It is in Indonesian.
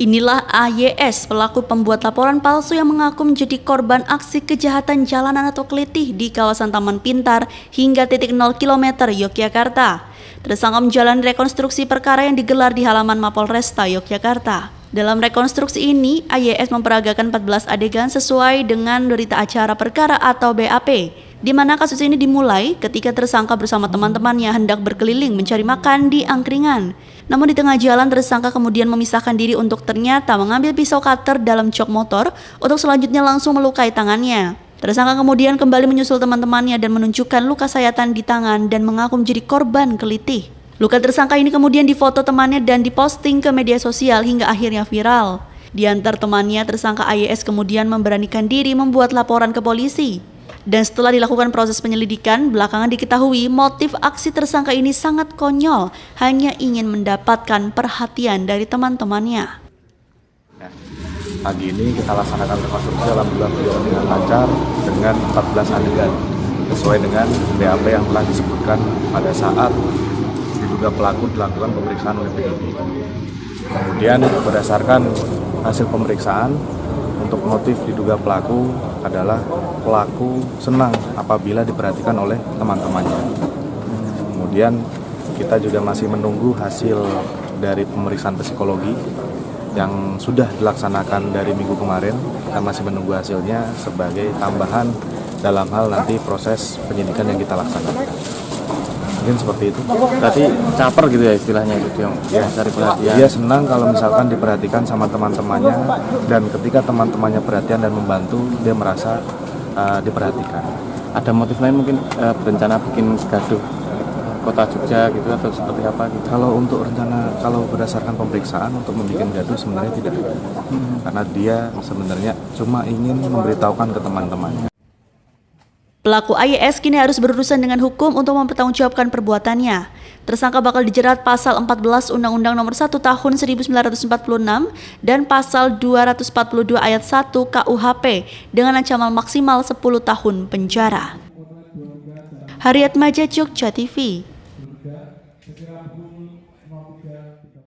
Inilah AYS, pelaku pembuat laporan palsu yang mengaku menjadi korban aksi kejahatan jalanan atau kelitih di kawasan Taman Pintar hingga titik 0 km Yogyakarta. Tersangka menjalani rekonstruksi perkara yang digelar di halaman Mapolresta Yogyakarta. Dalam rekonstruksi ini, AYS memperagakan 14 adegan sesuai dengan berita acara perkara atau BAP, di mana kasus ini dimulai ketika tersangka bersama teman-temannya hendak berkeliling mencari makan di angkringan. Namun di tengah jalan tersangka kemudian memisahkan diri untuk ternyata mengambil pisau cutter dalam jok motor untuk selanjutnya langsung melukai tangannya. Tersangka kemudian kembali menyusul teman-temannya dan menunjukkan luka sayatan di tangan dan mengaku menjadi korban kelitih. Luka tersangka ini kemudian difoto temannya dan diposting ke media sosial hingga akhirnya viral. Di antar temannya, tersangka AYS kemudian memberanikan diri membuat laporan ke polisi. Dan setelah dilakukan proses penyelidikan, belakangan diketahui motif aksi tersangka ini sangat konyol, hanya ingin mendapatkan perhatian dari teman-temannya. Pagi ini kita laksanakan rekonstruksi alhamdulillah berjalan dengan lancar dengan 14 adegan sesuai dengan BAP yang telah disebutkan pada saat diduga pelaku dilakukan pemeriksaan oleh penyidik. Kemudian berdasarkan hasil pemeriksaan, untuk motif diduga pelaku adalah pelaku senang apabila diperhatikan oleh teman-temannya. Kemudian kita juga masih menunggu hasil dari pemeriksaan psikologi yang sudah dilaksanakan dari minggu kemarin. Kita masih menunggu hasilnya sebagai tambahan dalam hal nanti proses penyidikan yang kita laksanakan. Mungkin seperti itu. Berarti caper gitu ya istilahnya itu yang cari perhatian. Dia senang kalau misalkan diperhatikan sama teman-temannya, dan ketika teman-temannya perhatian dan membantu, dia merasa diperhatikan. Ada motif lain mungkin berencana bikin gaduh kota Jogja gitu atau seperti apa gitu? Kalau untuk rencana, kalau berdasarkan pemeriksaan untuk membuat gaduh sebenarnya tidak ada. Karena dia sebenarnya cuma ingin memberitahukan ke teman-temannya. Pelaku AYS kini harus berurusan dengan hukum untuk mempertanggungjawabkan perbuatannya. Tersangka bakal dijerat pasal 14 Undang-Undang Nomor 1 Tahun 1946 dan pasal 242 ayat 1 KUHP dengan ancaman maksimal 10 tahun penjara. Haryat Maja, Jogja TV.